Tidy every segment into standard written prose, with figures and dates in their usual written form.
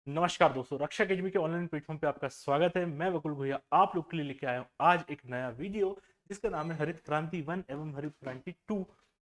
नमस्कार दोस्तों, रक्षा अकेडमी के ऑनलाइन प्लेटफॉर्म पे आपका स्वागत है। मैं वकुल भैया आप लोग के लिए लेके आया हूँ आज एक नया वीडियो जिसका नाम है हरित क्रांति 1 एवं हरित क्रांति 2।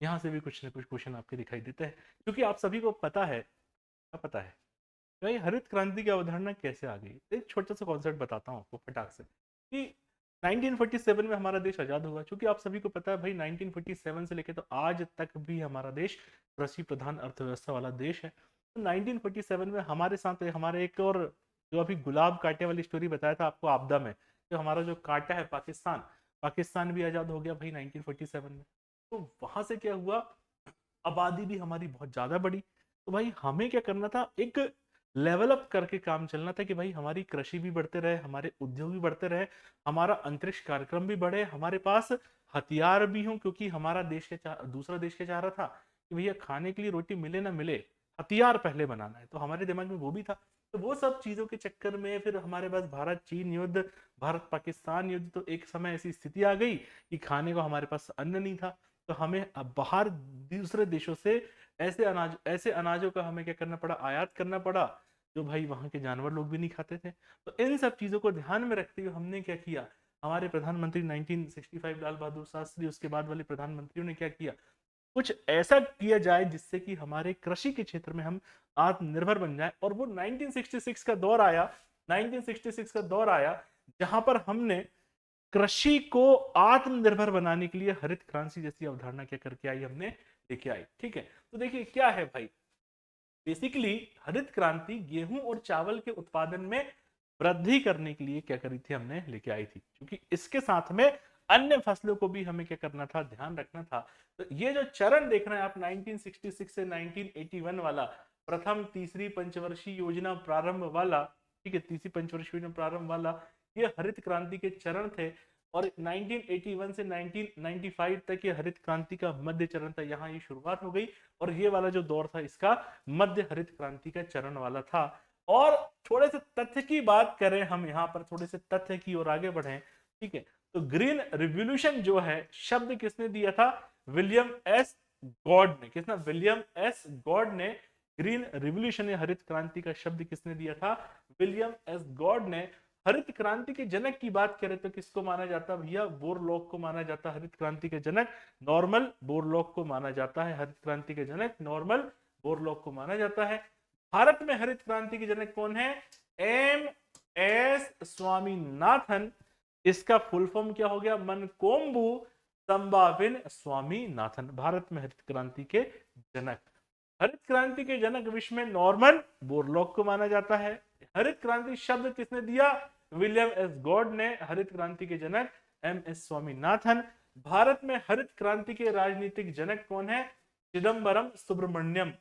यहाँ से भी कुछ न कुछ क्वेश्चन आपके दिखाई देते हैं क्योंकि आप सभी को पता है भाई हरित क्रांति की अवधारणा कैसे आ गई। एक छोटा सा कॉन्सेप्ट बताता हूँ आपको फटाक से कि 1947 में हमारा देश आजाद हुआ। क्योंकि आप सभी को पता है भाई 1947 से लेकर तो आज तक भी हमारा देश कृषि प्रधान अर्थव्यवस्था वाला देश है। तो 1947 में हमारे साथ हमारे एक और जो अभी गुलाब कांटे वाली स्टोरी बताया था आपको आपदा में, जो हमारा जो कांटा है पाकिस्तान, पाकिस्तान भी आजाद हो गया भाई 1947 में। तो वहां से क्या हुआ, आबादी भी हमारी बहुत ज्यादा बढ़ी। तो भाई हमें क्या करना था, एक लेवल अप करके काम चलना था कि भाई हमारी कृषि भी बढ़ते रहे, हमारे उद्योग भी बढ़ते रहे, हमारा अंतरिक्ष कार्यक्रम भी बढ़े, हमारे पास हथियार भी हों। क्योंकि हमारा देश के दूसरा देश क्या चाह रहा था कि भैया खाने के लिए रोटी मिले ना मिले, हथियार पहले बनाना है। तो हमारे दिमाग में वो भी था। तो वो सब चीजों के चक्कर में फिर हमारे पास भारत चीन युद्ध, भारत पाकिस्तान युद्ध, तो एक समय ऐसी स्थिति आ गई कि खाने को हमारे पास अन्न नहीं था। तो हमें अब बाहर दूसरे देशों से ऐसे अनाजों का हमें क्या करना पड़ा, आयात करना पड़ा, जो भाई वहां के जानवर लोग भी नहीं खाते थे। तो इन सब चीजों को ध्यान में रखते हुए हमने क्या किया, हमारे प्रधानमंत्री 1965 लाल बहादुर शास्त्री, उसके बाद वाले प्रधानमंत्रियों ने क्या किया, कुछ ऐसा किया जाए जिससे कि हमारे कृषि के क्षेत्र में हम आत्मनिर्भर बन जाए। और वो 1966 का दौर आया, 1966 का दौर आया जहां पर हमने कृषि को आत्मनिर्भर बनाने के लिए हरित क्रांति जैसी अवधारणा क्या करके आई, हमने लेके आई। ठीक है, तो देखिए क्या है भाई, बेसिकली हरित क्रांति गेहूं और चावल के उत्पादन में वृद्धि करने के लिए क्या करी थी, हमने लेके आई थी। क्योंकि इसके साथ में अन्य फसलों को भी हमें क्या करना था, ध्यान रखना था। तो ये जो चरण देख रहे हैं आप 1966 से 1981 वाला, प्रथम तीसरी पंचवर्षीय योजना प्रारंभ वाला, ठीक है, तीसरी पंचवर्षीय योजना प्रारंभ वाला, ये हरित क्रांति के चरण थे। और 1981 से 1995 तक ये हरित क्रांति का मध्य चरण था, यहाँ ये शुरुआत हो गई। और ये वाला जो दौर था इसका मध्य हरित क्रांति का चरण वाला था। और थोड़े से तथ्य की बात करें, हम यहाँ पर थोड़े से तथ्य की ओर आगे बढ़े, ठीक है। तो ग्रीन रिवॉल्यूशन जो है शब्द किसने दिया था, विलियम एस गॉड ने। किसने, विलियम एस गॉड ने ग्रीन रिवॉल्यूशन या हरित क्रांति का शब्द किसने दिया था, विलियम एस गॉड ने। हरित क्रांति के जनक की बात करें तो किसको माना जाता है भैया, बोरलॉग को माना जाता है हरित क्रांति के जनक, नॉर्मल बोरलॉग को माना जाता है हरित क्रांति के जनक, नॉर्मल बोरलॉग को माना जाता है। भारत में हरित क्रांति के जनक कौन है, एम एस स्वामीनाथन। इसका फुल फॉर्म क्या हो गया, मनकोम्बू संभाविन स्वामीनाथन, भारत में हरित क्रांति के जनक। हरित क्रांति के जनक विश्व में नॉर्मन बोरलॉग को माना जाता है। हरित क्रांति शब्द किसने दिया, विलियम एस गॉड ने। हरित क्रांति के जनक एम एस स्वामीनाथन। भारत में हरित क्रांति के राजनीतिक जनक कौन है, चिदम्बरम सुब्रमण्यम।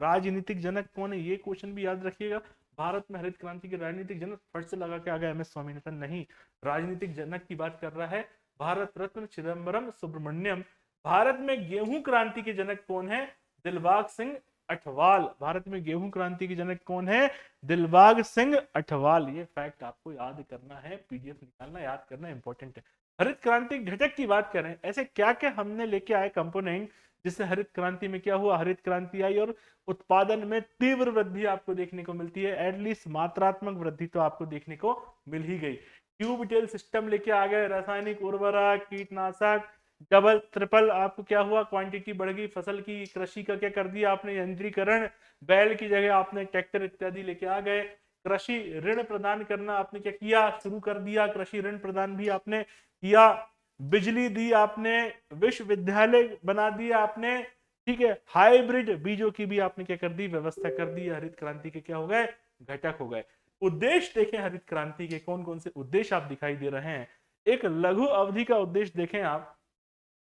राजनीतिक जनक कौन है, ये क्वेश्चन भी याद रखिएगा। भारत में हरित क्रांति के राजनीतिक जनक फट से लगा के आ गया एम एस स्वामीनाथन, नहीं, राजनीतिक जनक की बात कर रहा है भारत रत्न चिदम्बरम सुब्रमण्यम। भारत में गेहूं क्रांति के जनक कौन है, दिलबाग सिंह अठवाल। भारत में गेहूं क्रांति के जनक कौन है, दिलबाग सिंह अठवाल। ये फैक्ट आपको याद करना है, पीडीएफ निकालना, याद करना इंपॉर्टेंट है। हरित क्रांति घटक की बात करें, ऐसे क्या क्या हमने लेके आए कंपोनेंट जिससे हरित क्रांति में क्या हुआ, हरित क्रांति आई और उत्पादन में तीव्र वृद्धि आपको देखने को मिलती है। एटलीस्ट मात्रात्मक वृद्धि तो आपको देखने को मिल ही गई। ट्यूब टेल सिस्टम लेके आ गए, रासायनिक उर्वरक, कीटनाशक, डबल ट्रिपल आपको क्या हुआ, क्वांटिटी बढ़ गई फसल की। कृषि का क्या कर दिया आपने, यंत्रीकरण, बैल की जगह आपने ट्रैक्टर इत्यादि लेके आ गए। कृषि ऋण प्रदान करना आपने क्या किया, शुरू कर दिया, कृषि ऋण प्रदान भी आपने किया। बिजली दी आपने, विश्वविद्यालय बना दिया आपने, ठीक है। हाइब्रिड बीजों की भी आपने क्या कर दी, व्यवस्था कर दी। हरित क्रांति के क्या हो गए, घटक हो गए। उद्देश्य देखें हरित क्रांति के कौन कौन से उद्देश्य आप दिखाई दे रहे हैं। एक लघु अवधि का उद्देश्य देखें आप,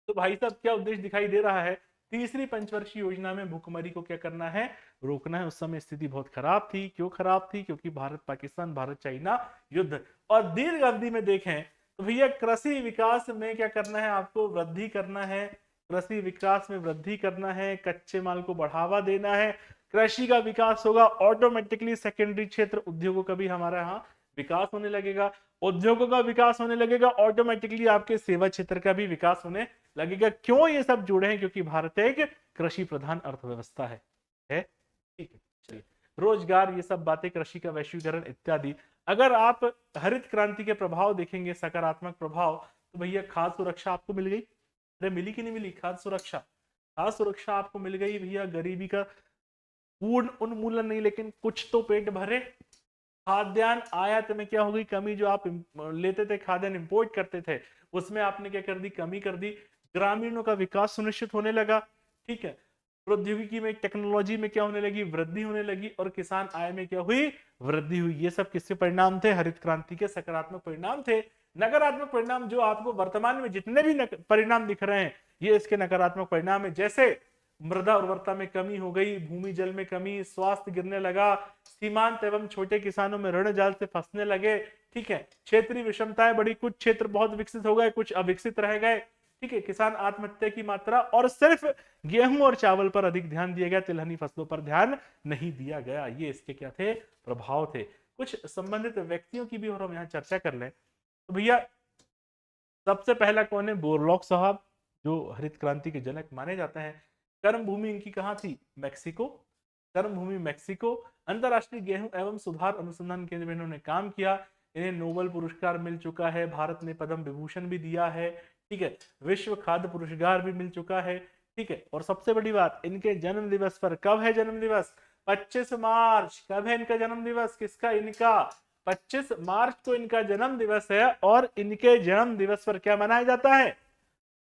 तो भाई साहब क्या उद्देश्य दिखाई दे रहा है, तीसरी पंचवर्षीय योजना में भूखमरी को क्या करना है, रोकना है। उस समय स्थिति बहुत खराब थी, क्यों खराब थी, क्योंकि भारत पाकिस्तान, भारत चाइना युद्ध। और दीर्घ अवधि में देखें तो भैया कृषि विकास में क्या करना है, आपको वृद्धि करना है, कृषि विकास में वृद्धि करना है, कच्चे माल को बढ़ावा देना है। कृषि का विकास होगा ऑटोमेटिकली सेकेंडरी क्षेत्र उद्योगों का भी हमारा यहाँ विकास होने लगेगा। उद्योगों का विकास होने लगेगा, ऑटोमेटिकली आपके सेवा क्षेत्र का भी विकास होने लगेगा। क्यों ये सब जुड़े हैं, क्योंकि भारत एक कृषि प्रधान अर्थव्यवस्था है ठीक है, चलिए रोजगार, ये सब बातें, कृषि का वैश्वीकरण इत्यादि। अगर आप हरित क्रांति के प्रभाव देखेंगे, सकारात्मक प्रभाव, तो भैया खाद्य सुरक्षा आपको मिल गई। अरे मिली कि नहीं मिली? खाद्य सुरक्षा, खाद्य सुरक्षा आपको मिल गई भैया। गरीबी का पूर्ण उन्मूलन नहीं, लेकिन कुछ तो पेट भरे। खाद्यान्न आयात में क्या हो गई? कमी। जो आप लेते थे खाद्यान्न, इंपोर्ट करते थे, उसमें आपने क्या कर दी? कमी कर दी। ग्रामीणों का विकास सुनिश्चित होने लगा। ठीक है। प्रौद्योगिकी में, टेक्नोलॉजी में क्या होने लगी? वृद्धि होने लगी। और किसान आय में क्या हुई? वृद्धि हुई। ये सब किसके परिणाम थे? हरित क्रांति के सकारात्मक परिणाम थे। नकारात्मक परिणाम जो आपको वर्तमान में जितने भी परिणाम दिख रहे हैं, ये इसके नकारात्मक परिणाम है। जैसे मृदा उर्वरता में कमी हो गई, भूमि जल में कमी, स्वास्थ्य गिरने लगा, सीमांत एवं छोटे किसानों में ऋण जाल से फंसने लगे। ठीक है। क्षेत्रीय विषमताएं बढ़ी, कुछ क्षेत्र बहुत विकसित हो गए, कुछ अविकसित रह गए। ठीक है। किसान आत्महत्या की मात्रा, और सिर्फ गेहूं और चावल पर अधिक ध्यान दिया गया, तिलहनी फसलों पर ध्यान नहीं दिया गया। ये इसके क्या थे? प्रभाव थे। कुछ संबंधित व्यक्तियों की भी और हम यहाँ चर्चा कर लें तो भैया सबसे पहला कौन है? बोरलॉग साहब, जो हरित क्रांति के जनक माने जाते हैं। कर्म भूमि इनकी कहाँ थी? मैक्सिको। कर्म भूमि मैक्सिको। अंतरराष्ट्रीय गेहूं एवं सुधार अनुसंधान केंद्र में इन्होंने काम किया। इन्हें नोबेल पुरस्कार मिल चुका है, भारत ने पद्म विभूषण भी दिया है। ठीक है। विश्व खाद्य पुरस्कार भी मिल चुका है। ठीक है। और सबसे बड़ी बात, इनके जन्म दिवस पर, कब है जन्म दिवस? 25 मार्च। कब है इनका जन्म दिवस? किसका? इनका। 25 मार्च को इनका जन्म दिवस है। और इनके जन्म दिवस पर क्या मनाया जाता है?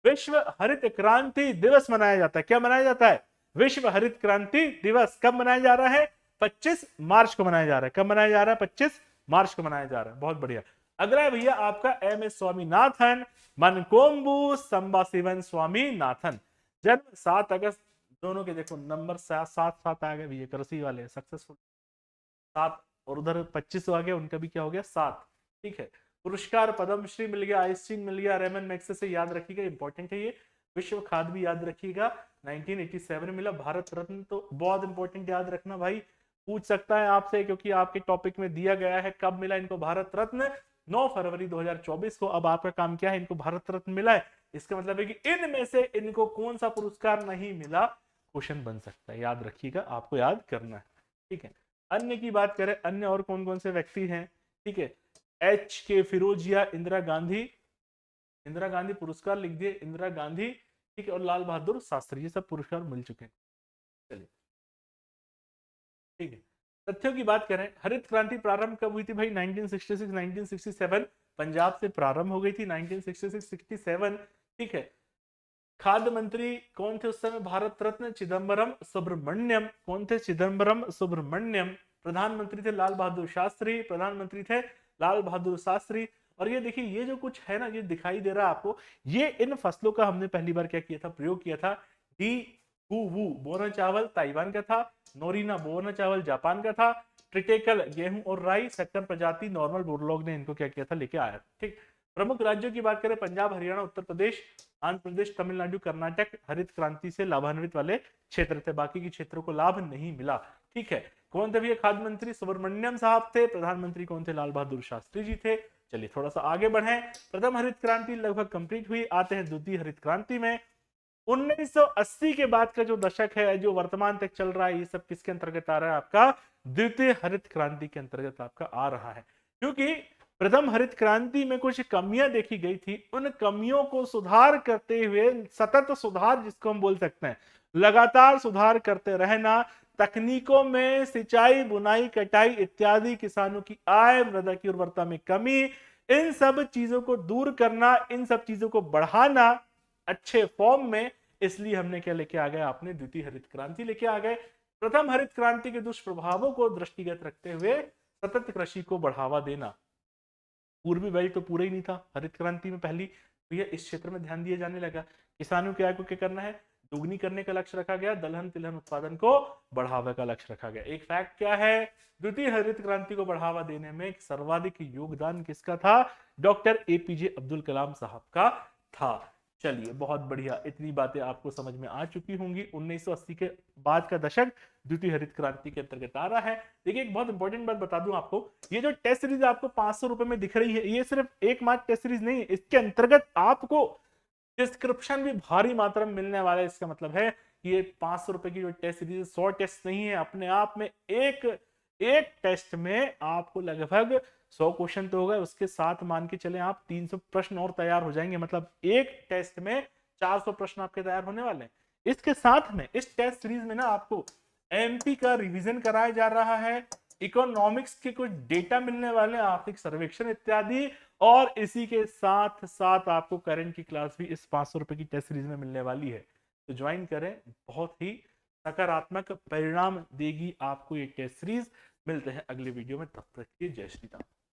विश्व हरित क्रांति दिवस मनाया जाता है। क्या मनाया जाता है? विश्व हरित क्रांति दिवस। कब मनाया जा रहा है? 25 मार्च को मनाया जा रहा है। कब मनाया जा रहा है? 25 मार्च को मनाया जा रहा है। बहुत बढ़िया। अगला है भैया आपका एम एस स्वामीनाथन, मनकोम्बू संबाशिवन स्वामीनाथन। जन्म 7 अगस्त। दोनों के देखो नंबर 7 आ गए भैया, कृषि वाले सक्सेसफुल 7, और उधर 25 आ गया, उनका भी क्या हो गया? 7। ठीक है। पुरस्कार पद्मश्री मिल गया, आइंस्टीन मिल गया, रेमन मैग्सेसे से याद रखिएगा, इंपॉर्टेंट है ये। विश्व खाद्य भी याद रखिएगा, 1987 में मिला। भारत रत्न तो बहुत इंपॉर्टेंट, याद रखना भाई, पूछ सकता है आपसे, क्योंकि आपके टॉपिक में दिया गया है। कब मिला इनको भारत रत्न? 9 फरवरी 2024 को। अब आपका काम क्या है? इनको भारत रत्न मिला है, इसका मतलब है कि इनमें से इनको कौन सा पुरस्कार नहीं मिला? क्वेश्चन बन सकता है, याद रखिएगा, आपको याद करना है। ठीक है। अन्य की बात करें, अन्य और कौन कौन से व्यक्ति हैं? ठीक है। एच के फिरोजिया, इंदिरा गांधी, इंदिरा गांधी पुरस्कार लिख दिए, इंदिरा गांधी। ठीक है। और लाल बहादुर शास्त्री, ये सब पुरस्कार मिल चुके हैं। चलिए, ठीक है। तथ्यों की बात करें, हरित क्रांति प्रारंभ कब हुई थी भाई? 1966 1967 पंजाब से प्रारंभ हो गई थी, 1966-67। ठीक है। खाद्य मंत्री कौन थे उस समय? भारत रत्न चिदम्बरम सुब्रमण्यम। कौन थे? चिदम्बरम सुब्रमण्यम। प्रधानमंत्री थे लाल बहादुर शास्त्री, प्रधानमंत्री थे लाल बहादुर शास्त्री। और ये देखिए, ये जो कुछ है ना, ये दिखाई दे रहा है आपको, ये इन फसलों का हमने पहली बार क्या किया था? प्रयोग किया था। डी वू बोना चावल ताइवान का था, नोरिना बोना चावल जापान का था, ट्रिटेकल गेहूं और राई, शक्कर प्रजाति नॉर्मल बोरलॉग ने इनको क्या किया था? लेके आया। ठीक। प्रमुख राज्यों की बात करें, पंजाब, हरियाणा, उत्तर प्रदेश, आंध्र प्रदेश, तमिलनाडु, कर्नाटक हरित क्रांति से लाभान्वित वाले क्षेत्र थे, बाकी के क्षेत्रों को लाभ नहीं मिला। ठीक है। कौन थे भैया खाद्य मंत्री? सुब्रमण्यम साहब थे। प्रधानमंत्री कौन थे? लाल बहादुर शास्त्री जी थे। चलिए थोड़ा सा आगे बढ़े। प्रथम हरित क्रांति लगभग कंप्लीट हुई, आते हैं द्वितीय हरित क्रांति में। 1980 के बाद का जो दशक है, जो वर्तमान तक चल रहा है, ये सब किसके अंतर्गत आ रहा है? आपका द्वितीय हरित क्रांति के अंतर्गत आपका आ रहा है। क्योंकि प्रथम हरित क्रांति में कुछ कमियां देखी गई थी, उन कमियों को सुधार करते हुए, सतत सुधार जिसको हम बोल सकते हैं, लगातार सुधार करते रहना, तकनीकों में सिंचाई, बुनाई, कटाई इत्यादि, किसानों की आय, मृदा की उर्वरता में कमी, इन सब चीजों को दूर करना, इन सब चीजों को बढ़ाना अच्छे फॉर्म में, इसलिए हमने क्या लेके आ गए? आपने द्वितीय हरित क्रांति लेके आ गए। प्रथम हरित क्रांति के दुष्प्रभावों को दृष्टिगत रखते हुए सतत कृषि को बढ़ावा देना। पूर्वी बेल्ट तो पूरा ही नहीं था हरित क्रांति में, पहली भैया इस क्षेत्र में ध्यान दिया जाने लगा। किसानों की आय को क्या करना है? दुगनी करने का लक्ष्य रखा गया। दलहन तिलहन उत्पादन को बढ़ावे का लक्ष्य रखा गया। एक फैक्ट क्या है? द्वितीय हरित क्रांति को बढ़ावा देने में सर्वाधिक योगदान किसका था? डॉक्टर एपीजे अब्दुल कलाम साहब का था। चलिए बहुत बढ़िया, इतनी बातें आपको समझ में आ चुकी होंगी। 1980 के बाद का दशक द्वितीय हरित क्रांति के अंतर्गत आ रहा है। देखिए एक बहुत इंपॉर्टेंट बात बता दूं आपको, ये जो टेस्ट सीरीज आपको 500 रुपए में दिख रही है, ये सिर्फ एक मात्र टेस्ट सीरीज नहीं है, इसके अंतर्गत आपको डिस्क्रिप्शन भी भारी मात्रा में मिलने वाला है। इसका मतलब है कि ये 500 रुपए की जो टेस्ट सीरीज 100 टेस्ट नहीं है, अपने आप में एक टेस्ट में आपको लगभग 100 क्वेश्चन तो होगा, उसके साथ मान के चले आप 300 प्रश्न और तैयार हो जाएंगे, मतलब एक टेस्ट में 400 प्रश्न आपके तैयार होने वाले हैं। इसके साथ में इस टेस्ट सीरीज में ना आपको एमपी का रिवीजन कराया जा रहा है, इकोनॉमिक्स के कुछ डेटा मिलने वाले, आर्थिक सर्वेक्षण इत्यादि, और इसी के साथ साथ आपको करंट की क्लास भी इस 500 रुपए की टेस्ट सीरीज में मिलने वाली है। तो ज्वाइन करें, बहुत ही सकारात्मक परिणाम देगी आपको ये टेस्ट सीरीज। मिलते हैं अगले वीडियो में, तब तक के जय श्री राम।